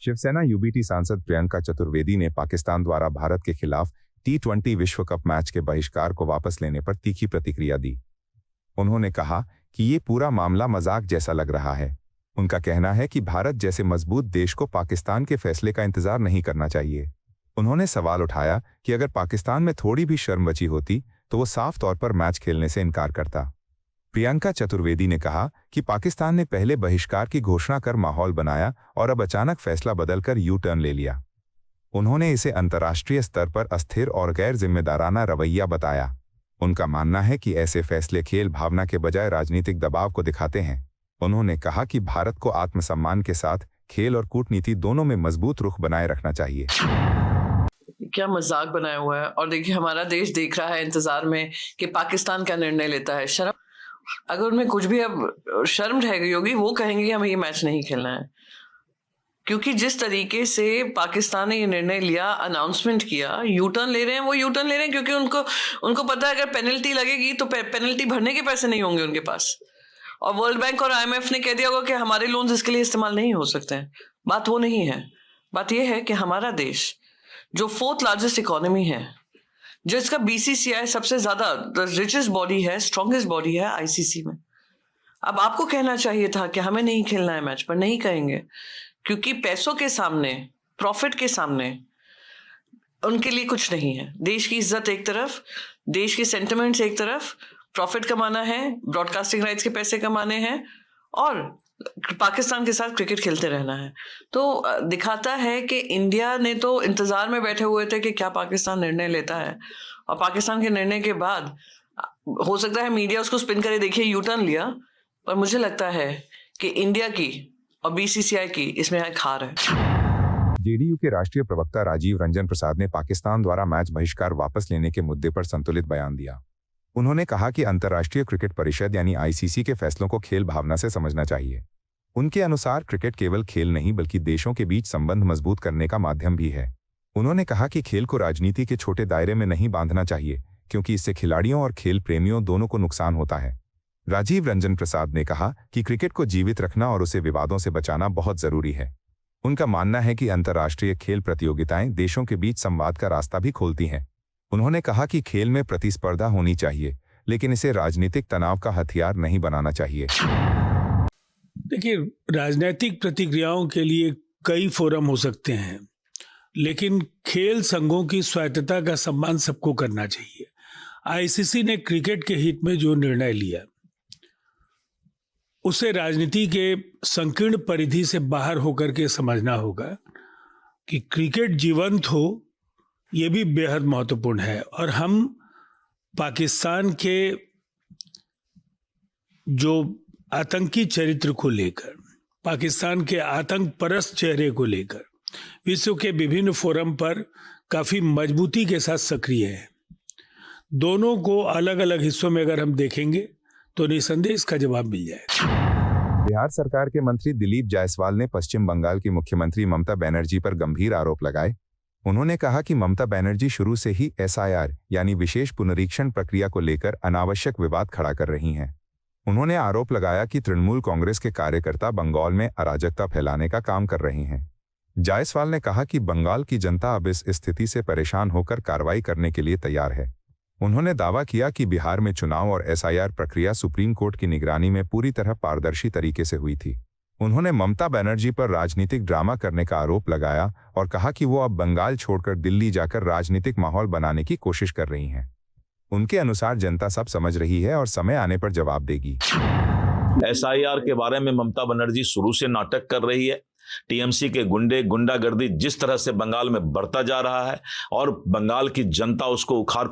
Shiv Sena UBT सांसद प्रियंका चतुर्वेदी ने पाकिस्तान द्वारा भारत के खिलाफ T20 विश्व कप मैच के बहिष्कार को वापस लेने पर तीखी प्रतिक्रिया दी। उन्होंने कहा कि ये पूरा मामला मजाक जैसा लग रहा है। उनका कहना है कि भारत जैसे मजबूत देश को पाकिस्तान के फैसले का इंतजार नहीं करना चाहिए। उन्होंने सवाल उठाया कि अगर पाकिस्तान में थोड़ी भी शर्म बची होती तो वो साफ तौर पर मैच खेलने से इनकार करता। प्रियंका चतुर्वेदी ने कहा कि पाकिस्तान ने पहले बहिष्कार की घोषणा कर माहौल बनाया और अब अचानक फैसला बदलकर यू टर्न ले लिया। उन्होंने इसे अंतर्राष्ट्रीय स्तर पर अस्थिर और गैर जिम्मेदाराना रवैया बताया। उनका मानना है कि ऐसे फैसले खेल भावना के बजाय राजनीतिक दबाव को दिखाते हैं। उन्होंने कहा कि भारत को आत्मसम्मान के साथ खेल और कूटनीति दोनों में मजबूत रुख बनाए रखना चाहिए। क्या मजाक बनाया हुआ है। और देखिए, हमारा देश देख रहा है इंतजार में कि पाकिस्तान क्या निर्णय लेता है। शर्म, अगर उनमें कुछ भी अब शर्म रह गई होगी, वो कहेंगे कि हमें ये मैच नहीं खेलना है। क्योंकि जिस तरीके से पाकिस्तान ने ये निर्णय लिया, अनाउंसमेंट किया, यू टर्न ले रहे हैं, वो यू टर्न ले रहे हैं क्योंकि उनको पता है अगर पेनल्टी लगेगी तो पेनल्टी भरने के पैसे नहीं होंगे उनके पास। और वर्ल्ड बैंक और IMF ने कह दिया होगा कि हमारे लोन्स इसके लिए इस्तेमाल नहीं हो सकते हैं। बात वो नहीं है। बात यह है कि हमारा देश जो 4th लार्जेस्ट इकोनॉमी है, जिसका BCCI सबसे ज्यादा रिचेस्ट बॉडी है, स्ट्रॉन्गेस्ट बॉडी है ICC में। अब आपको कहना चाहिए था कि हमें नहीं खेलना है मैच, पर नहीं कहेंगे क्योंकि पैसों के सामने, प्रॉफिट के सामने उनके लिए कुछ नहीं है। देश की इज्जत एक तरफ, देश के सेंटिमेंट्स एक तरफ, प्रॉफिट कमाना है, ब्रॉडकास्टिंग राइट्स के पैसे कमाने हैं और पाकिस्तान के साथ क्रिकेट खेलते रहना है। तो दिखाता है कि इंडिया ने तो इंतजार में बैठे हुए थे कि क्या पाकिस्तान निर्णय लेता है, और पाकिस्तान के निर्णय के बाद हो सकता है मीडिया उसको स्पिन करे, देखिए यू टर्न लिया, पर मुझे लगता है कि इंडिया की और BCCI की इसमें एक हार है। JDU के राष्ट्रीय प्रवक्ता राजीव रंजन प्रसाद ने पाकिस्तान द्वारा मैच बहिष्कार वापस लेने के मुद्दे पर संतुलित बयान दिया। उन्होंने कहा कि अंतर्राष्ट्रीय क्रिकेट परिषद यानी ICC के फैसलों को खेल भावना से समझना चाहिए। उनके अनुसार क्रिकेट केवल खेल नहीं बल्कि देशों के बीच संबंध मजबूत करने का माध्यम भी है। उन्होंने कहा कि खेल को राजनीति के छोटे दायरे में नहीं बांधना चाहिए क्योंकि इससे खिलाड़ियों और खेल प्रेमियों दोनों को नुकसान होता है। राजीव रंजन प्रसाद ने कहा कि क्रिकेट को जीवित रखना और उसे विवादों से बचाना बहुत जरूरी है। उनका मानना है कि अंतर्राष्ट्रीय खेल प्रतियोगिताएं देशों के बीच संवाद का रास्ता भी खोलती हैं। उन्होंने कहा कि खेल में प्रतिस्पर्धा होनी चाहिए, लेकिन इसे राजनीतिक तनाव का हथियार नहीं बनाना चाहिए। देखिए, राजनीतिक प्रतिक्रियाओं के लिए कई फोरम हो सकते हैं, लेकिन खेल संघों की स्वायत्तता का सम्मान सबको करना चाहिए। ICC ने क्रिकेट के हित में जो निर्णय लिया, उसे राजनीति के संकीर्ण परिधि से बाहर होकर के समझना होगा कि क्रिकेट जीवंत हो, ये भी बेहद महत्वपूर्ण है। और हम पाकिस्तान के जो आतंकी चरित्र को लेकर, पाकिस्तान के आतंक परस्त चेहरे को लेकर विश्व के विभिन्न फोरम पर काफ़ी मजबूती के साथ सक्रिय है। दोनों को अलग अलग हिस्सों में अगर हम देखेंगे तो निसंदेह इसका जवाब मिल जाएगा। बिहार सरकार के मंत्री दिलीप जायसवाल ने पश्चिम बंगाल की मुख्यमंत्री ममता बनर्जी पर गंभीर आरोप लगाए। उन्होंने कहा कि ममता बनर्जी शुरू से ही SIR यानी विशेष पुनरीक्षण प्रक्रिया को लेकर अनावश्यक विवाद खड़ा कर रही हैं। उन्होंने आरोप लगाया कि तृणमूल कांग्रेस के कार्यकर्ता बंगाल में अराजकता फैलाने का काम कर रहे हैं। जायसवाल ने कहा कि बंगाल की जनता अब इस स्थिति से परेशान होकर कार्रवाई करने के लिए तैयार है। उन्होंने दावा किया कि बिहार में चुनाव और SIR प्रक्रिया सुप्रीम कोर्ट की निगरानी में पूरी तरह पारदर्शी तरीके से हुई थी। उन्होंने ममता बनर्जी पर राजनीतिक ड्रामा करने का आरोप लगाया और कहा कि वो अब बंगाल छोड़कर दिल्ली जाकर राजनीतिक माहौल बनाने की कोशिश कर रही हैं। उनके अनुसार जनता सब समझ रही है और समय आने पर जवाब देगी। SIR के बारे में ममता बनर्जी शुरू से नाटक कर रही है। TMC के गुंडागर्दी जिस तरह से बंगाल में बढ़ता जा रहा है और बंगाल की जनता उसको उखाड़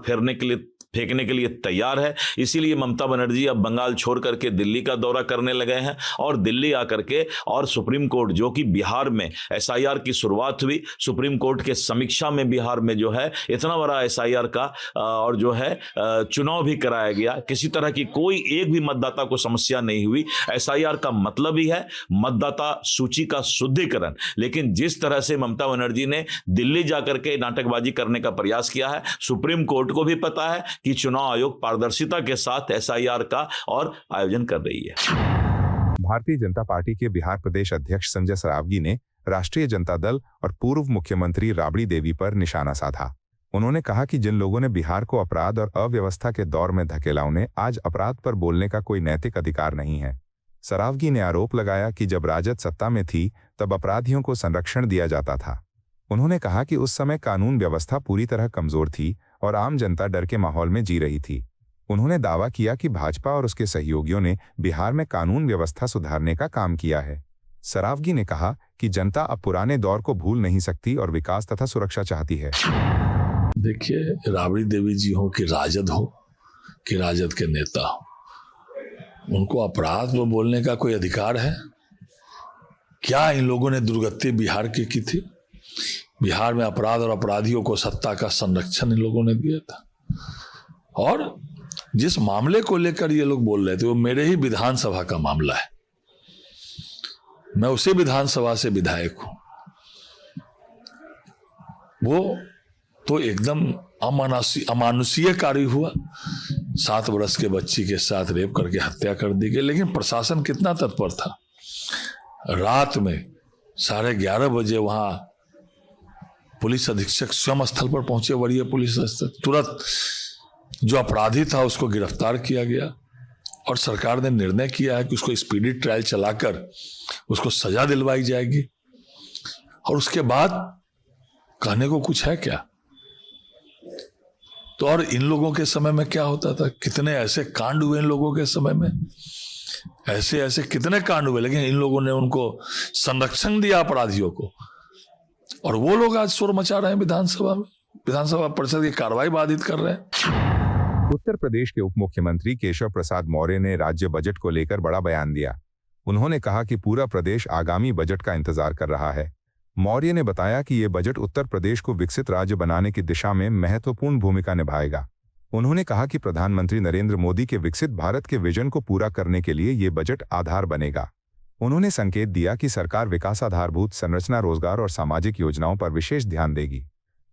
फेंकने के लिए तैयार है, इसीलिए ममता बनर्जी अब बंगाल छोड़ करके दिल्ली का दौरा करने लगे हैं और दिल्ली आकर के और सुप्रीम कोर्ट, जो कि बिहार में SIR की शुरुआत हुई, सुप्रीम कोर्ट के समीक्षा में बिहार में जो है इतना बड़ा SIR का और जो है चुनाव भी कराया गया। किसी तरह की कोई एक भी मतदाता को समस्या नहीं हुई। SIR का मतलब ही है मतदाता सूची का शुद्धिकरण। लेकिन जिस तरह से ममता बनर्जी ने दिल्ली जाकर के नाटकबाजी करने का प्रयास किया है, सुप्रीम कोर्ट को भी पता है कि चुनाव आयोग पारदर्शिता के साथ SIR का और आयोजन कर रही है। भारतीय जनता पार्टी के बिहार प्रदेश अध्यक्ष संजय सरावगी ने राष्ट्रीय जनता दल और पूर्व मुख्यमंत्री राबड़ी देवी पर निशाना साधा। उन्होंने कहा कि जिन लोगों ने बिहार को अपराध और अव्यवस्था के दौर में धकेला, उन्हें आज अपराध पर बोलने का कोई नैतिक अधिकार नहीं है। सरावगी ने आरोप लगाया कि जब राजद सत्ता में थी तब अपराधियों को संरक्षण दिया जाता था। उन्होंने कहा कि उस समय कानून व्यवस्था पूरी तरह कमजोर थी और आम जनता डर के माहौल में जी रही थी। उन्होंने दावा किया कि भाजपा और उसके सहयोगियों ने बिहार में कानून व्यवस्था सुधारने का काम किया है। सरावगी ने कहा कि जनता अब पुराने दौर को भूल नहीं सकती और विकास तथा सुरक्षा चाहती है। देखिए, राबड़ी देवी जी हो कि राजद के नेता हो, उनको अपराध में बोलने का कोई अधिकार है क्या? इन लोगों ने दुर्गति बिहार की थी। बिहार में अपराध और अपराधियों को सत्ता का संरक्षण इन लोगों ने दिया था। और जिस मामले को लेकर ये लोग बोल रहे थे वो मेरे ही विधानसभा का मामला है। मैं उसी विधानसभा से विधायक हूं। वो तो एकदम अमानुषीय कार्य हुआ। 7 वर्ष के बच्ची के साथ रेप करके हत्या कर दी गई। लेकिन प्रशासन कितना तत्पर था। रात में 11:30 बजे वहां पुलिस अधीक्षक स्वयं स्थल पर पहुंचे, वरीय पुलिस अधीक्षक। तुरंत जो अपराधी था उसको गिरफ्तार किया गया और सरकार ने निर्णय किया है कि उसको स्पीडी ट्रायल चलाकर उसको सजा दिलवाई जाएगी। और उसके बाद कहने को कुछ है क्या? तो और इन लोगों के समय में क्या होता था? कितने ऐसे कांड हुए इन लोगों के समय में, ऐसे कितने कांड हुए, लेकिन इन लोगों ने उनको संरक्षण दिया अपराधियों को। और वो लोग आज शोर मचा रहे हैं विधानसभा परिषद की कार्रवाई बाधित कर रहे हैं। उत्तर प्रदेश के उप मुख्यमंत्री केशव प्रसाद मौर्य ने राज्य बजट को लेकर बड़ा बयान दिया। उन्होंने कहा कि पूरा प्रदेश आगामी बजट का इंतजार कर रहा है। मौर्य ने बताया कि ये बजट उत्तर प्रदेश को विकसित राज्य बनाने की दिशा में महत्वपूर्ण भूमिका निभाएगा। उन्होंने कहा कि प्रधानमंत्री नरेंद्र मोदी के विकसित भारत के विजन को पूरा करने के लिए ये बजट आधार बनेगा। उन्होंने संकेत दिया कि सरकार विकास, आधारभूत संरचना, रोजगार और सामाजिक योजनाओं पर विशेष ध्यान देगी।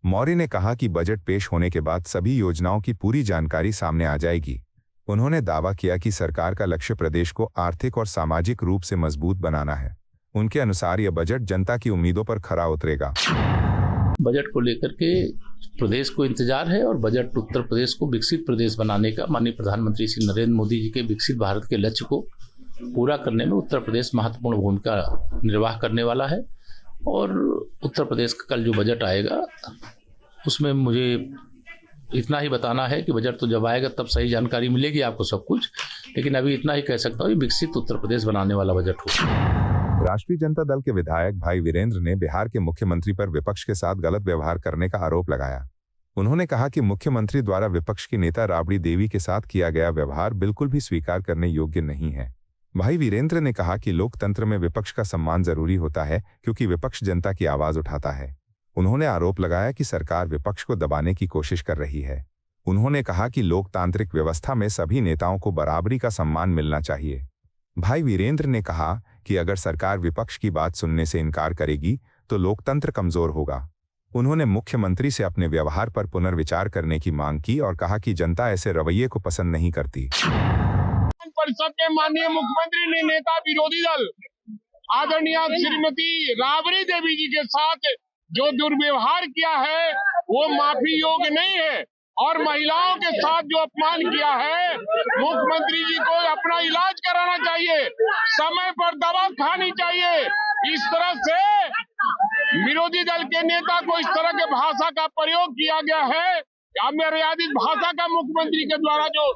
मौर्य ने कहा कि बजट पेश होने के बाद सभी योजनाओं की पूरी जानकारी सामने आ जाएगी। उन्होंने दावा किया कि सरकार का लक्ष्य प्रदेश को आर्थिक और सामाजिक रूप से मजबूत बनाना है। उनके अनुसार यह बजट जनता की उम्मीदों पर खरा उतरेगा। बजट को लेकर के प्रदेश को इंतजार है और बजट उत्तर प्रदेश को विकसित प्रदेश बनाने का, माननीय प्रधानमंत्री श्री नरेंद्र मोदी जी के विकसित भारत के लक्ष्य को पूरा करने में उत्तर प्रदेश महत्वपूर्ण भूमिका निर्वाह करने वाला है। और उत्तर प्रदेश का कल जो बजट आएगा उसमें मुझे इतना ही बताना है कि बजट तो जब आएगा तब सही जानकारी मिलेगी आपको सब कुछ, लेकिन अभी इतना ही कह सकता हूँ विकसित उत्तर प्रदेश बनाने वाला बजट हो। राष्ट्रीय जनता दल के विधायक भाई वीरेंद्र ने बिहार के मुख्यमंत्री पर विपक्ष के साथ गलत व्यवहार करने का आरोप लगाया। उन्होंने कहा कि मुख्यमंत्री द्वारा विपक्ष की नेता राबड़ी देवी के साथ किया गया व्यवहार बिल्कुल भी स्वीकार करने योग्य नहीं है। भाई वीरेंद्र ने कहा कि लोकतंत्र में विपक्ष का सम्मान जरूरी होता है क्योंकि विपक्ष जनता की आवाज उठाता है। उन्होंने आरोप लगाया कि सरकार विपक्ष को दबाने की कोशिश कर रही है। उन्होंने कहा कि लोकतांत्रिक व्यवस्था में सभी नेताओं को बराबरी का सम्मान मिलना चाहिए। भाई वीरेंद्र ने कहा कि अगर सरकार विपक्ष की बात सुनने से इनकार करेगी तो लोकतंत्र कमजोर होगा। उन्होंने मुख्यमंत्री से अपने व्यवहार पर पुनर्विचार करने की मांग की और कहा कि जनता ऐसे रवैये को पसंद नहीं करती। परिषद के माननीय मुख्यमंत्री ने नेता विरोधी दल आदरणीय श्रीमती राबड़ी देवी जी के साथ जो दुर्व्यवहार किया है वो माफी योग्य नहीं है। और महिलाओं के साथ जो अपमान किया है, मुख्यमंत्री जी को अपना इलाज कराना चाहिए, समय पर दवा खानी चाहिए। इस तरह से विरोधी दल के नेता को इस तरह के भाषा का प्रयोग किया गया है, अमर्यादित भाषा का मुख्यमंत्री के द्वारा जो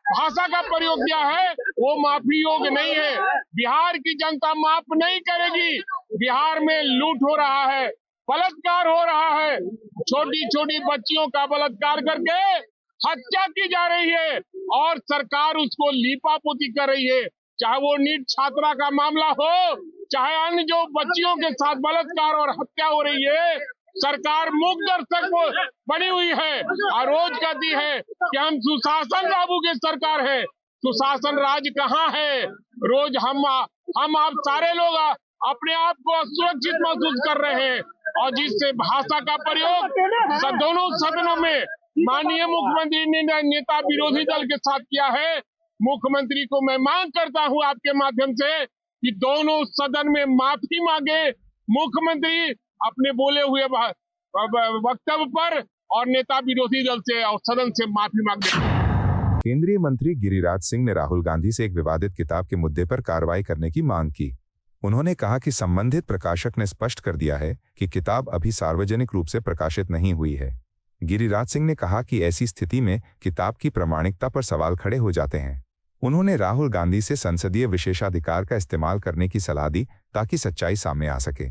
भाषा का प्रयोग किया है वो माफी योग्य नहीं है। बिहार की जनता माफ नहीं करेगी। बिहार में लूट हो रहा है, बलात्कार हो रहा है, छोटी छोटी बच्चियों का बलात्कार करके हत्या की जा रही है और सरकार उसको लीपापोती कर रही है। चाहे वो नीट छात्रा का मामला हो, चाहे अन्य जो बच्चियों के साथ बलात्कार और हत्या हो रही है, सरकार मूक दर्शक बनी हुई है और रोज कहती है कि हम सुशासन बाबू की सरकार है। सुशासन राज कहाँ है? रोज हम आप सारे लोग अपने आप को असुरक्षित महसूस कर रहे हैं और जिससे भाषा का प्रयोग दोनों सदनों में माननीय मुख्यमंत्री ने नेता विरोधी दल के साथ किया है, मुख्यमंत्री को मैं मांग करता हूं आपके माध्यम से कि दोनों सदन में माफी मांगे मुख्यमंत्री अपने बोले हुए वक्तव्य पर और नेता विरोधी दल से और सदन से माफी मांगे। केंद्रीय मंत्री गिरिराज सिंह ने राहुल गांधी से एक विवादित किताब के मुद्दे पर कार्रवाई करने की मांग की। उन्होंने कहा कि संबंधित प्रकाशक ने स्पष्ट कर दिया है कि किताब अभी सार्वजनिक रूप से प्रकाशित नहीं हुई है। गिरिराज सिंह ने कहा कि ऐसी स्थिति में किताब की प्रामाणिकता पर सवाल खड़े हो जाते हैं। उन्होंने राहुल गांधी से संसदीय विशेषाधिकार का इस्तेमाल करने की सलाह दी ताकि सच्चाई सामने आ सके।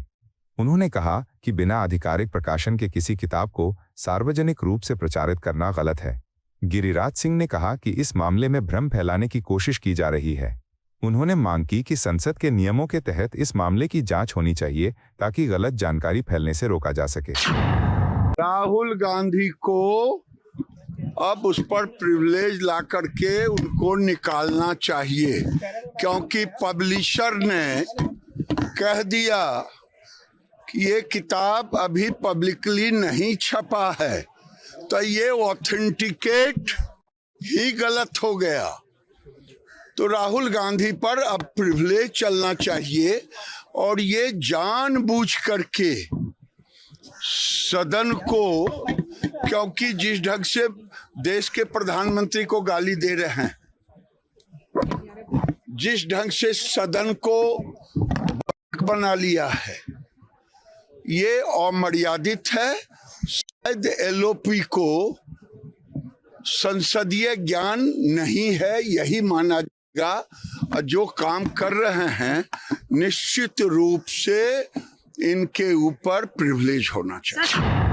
उन्होंने कहा कि बिना आधिकारिक प्रकाशन के किसी किताब को सार्वजनिक रूप से प्रचारित करना गलत है। गिरिराज सिंह ने कहा कि इस मामले में भ्रम फैलाने की कोशिश की जा रही है। उन्होंने मांग की कि संसद के नियमों के तहत इस मामले की जांच होनी चाहिए ताकि गलत जानकारी फैलने से रोका जा सके। राहुल गांधी को अब उस पर प्रिविलेज ला करके उनको निकालना चाहिए, क्योंकि पब्लिशर ने कह दिया कि ये किताब अभी पब्लिकली नहीं छपा है, तो ये ऑथेंटिकेट ही गलत हो गया। तो राहुल गांधी पर अब प्रिविलेज चलना चाहिए और ये जानबूझ करके सदन को, क्योंकि जिस ढंग से देश के प्रधानमंत्री को गाली दे रहे हैं, जिस ढंग से सदन को बना लिया है, ये अमर्यादित है। शायद एलओपी को संसदीय ज्ञान नहीं है, यही माना जाएगा। जो काम कर रहे हैं निश्चित रूप से इनके ऊपर प्रिविलेज होना चाहिए।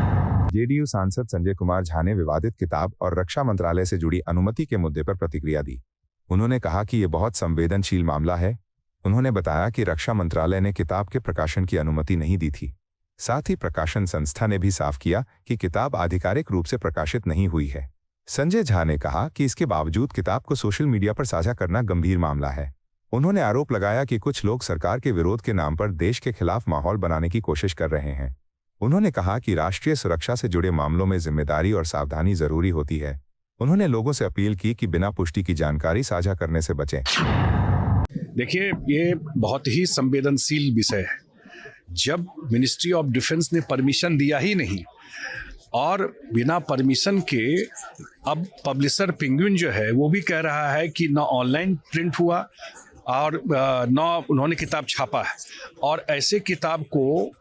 जेडीयू सांसद संजय कुमार झा ने विवादित किताब और रक्षा मंत्रालय से जुड़ी अनुमति के मुद्दे पर प्रतिक्रिया दी। उन्होंने कहा कि यह बहुत संवेदनशील मामला है। उन्होंने बताया कि रक्षा मंत्रालय ने किताब के प्रकाशन की अनुमति नहीं दी थी। साथ ही प्रकाशन संस्था ने भी साफ किया कि किताब आधिकारिक रूप से प्रकाशित नहीं हुई है। संजय झा ने कहा कि इसके बावजूद किताब को सोशल मीडिया पर साझा करना गंभीर मामला है। उन्होंने आरोप लगाया कि कुछ लोग सरकार के विरोध के नाम पर देश के खिलाफ माहौल बनाने की कोशिश कर रहे हैं। उन्होंने कहा कि राष्ट्रीय सुरक्षा से जुड़े मामलों में जिम्मेदारी और सावधानी जरूरी होती है। उन्होंने लोगों से अपील की कि बिना पुष्टि की जानकारी साझा करने से बचें। देखिए, ये बहुत ही संवेदनशील विषय है। जब मिनिस्ट्री ऑफ डिफेंस ने परमिशन दिया ही नहीं और बिना परमिशन के अब पब्लिशर पेंगुइन जो है वो भी कह रहा है कि ना ऑनलाइन प्रिंट हुआ और ना उन्होंने किताब छापा है, और ऐसे किताब को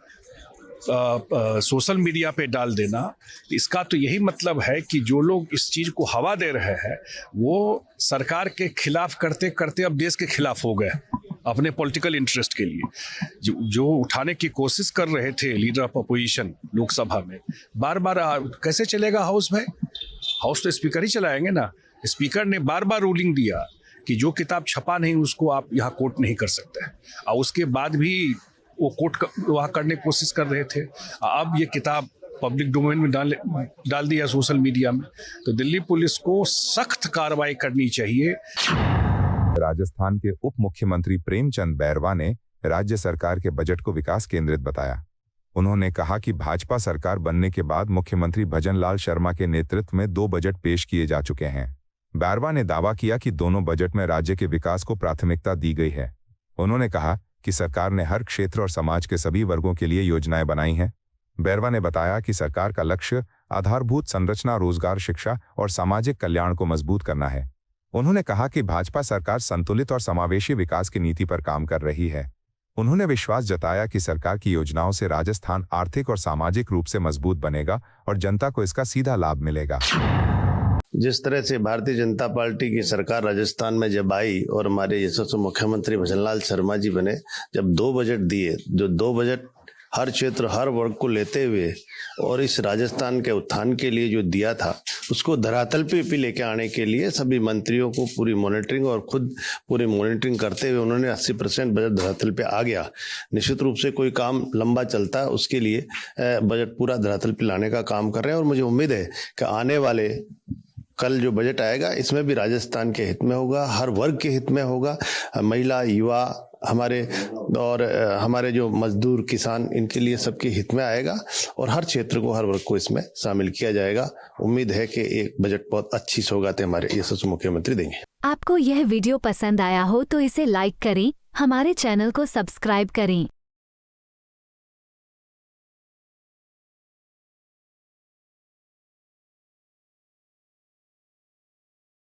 सोशल मीडिया पे डाल देना, इसका तो यही मतलब है कि जो लोग इस चीज़ को हवा दे रहे हैं वो सरकार के खिलाफ करते करते अब देश के खिलाफ हो गए अपने पॉलिटिकल इंटरेस्ट के लिए। जो उठाने की कोशिश कर रहे थे लीडर ऑफ अपोजिशन लोकसभा में, बार बार कैसे चलेगा हाउस भाई? हाउस तो स्पीकर ही चलाएंगे ना। स्पीकर ने बार बार रूलिंग दिया कि जो किताब छपा नहीं उसको आप यहाँ कोर्ट नहीं कर सकते, और उसके बाद भी वो कोर्ट वहाँ करने की कोशिश कर रहे थे। अब ये किताब पब्लिक डोमेन में डाल दिया सोशल मीडिया में, तो दिल्ली पुलिस को सख्त कार्रवाई करनी चाहिए। राजस्थान के उप मुख्यमंत्री प्रेमचंद बैरवा ने राज्य सरकार के बजट को विकास केंद्रित बताया। उन्होंने कहा कि भाजपा सरकार बनने के बाद मुख्यमंत्री भजन लाल शर्मा के नेतृत्व में 2 बजट पेश किए जा चुके हैं। बैरवा ने दावा किया कि दोनों बजट में राज्य के विकास को प्राथमिकता दी गई है। उन्होंने कहा कि सरकार ने हर क्षेत्र और समाज के सभी वर्गों के लिए योजनाएं बनाई हैं। बैरवा ने बताया कि सरकार का लक्ष्य आधारभूत संरचना, रोजगार, शिक्षा और सामाजिक कल्याण को मजबूत करना है। उन्होंने कहा कि भाजपा सरकार संतुलित और समावेशी विकास की नीति पर काम कर रही है। उन्होंने विश्वास जताया कि सरकार की योजनाओं से राजस्थान आर्थिक और सामाजिक रूप से मजबूत बनेगा और जनता को इसका सीधा लाभ मिलेगा। जिस तरह से भारतीय जनता पार्टी की सरकार राजस्थान में जब आई और हमारे यशस्वी मुख्यमंत्री भजनलाल शर्मा जी बने, जब 2 बजट दिए, जो 2 बजट हर क्षेत्र हर वर्ग को लेते हुए और इस राजस्थान के उत्थान के लिए जो दिया था उसको धरातल पे भी लेके आने के लिए सभी मंत्रियों को पूरी मॉनिटरिंग और खुद पूरी मॉनिटरिंग करते हुए उन्होंने 80% बजट धरातल पे आ गया। निश्चित रूप से कोई काम लंबा चलता है, उसके लिए बजट पूरा धरातल पे लाने का काम कर रहे हैं और मुझे उम्मीद है कि आने वाले कल जो बजट आएगा इसमें भी राजस्थान के हित में होगा, हर वर्ग के हित में होगा। महिला, युवा, हमारे जो मजदूर किसान इनके लिए सबके हित में आएगा और हर क्षेत्र को हर वर्ग को इसमें शामिल किया जाएगा। उम्मीद है कि एक बजट बहुत अच्छी सौगातें हमारे यशस्वी मुख्यमंत्री देंगे। आपको यह वीडियो पसंद आया हो तो इसे लाइक करें, हमारे चैनल को सब्सक्राइब करें।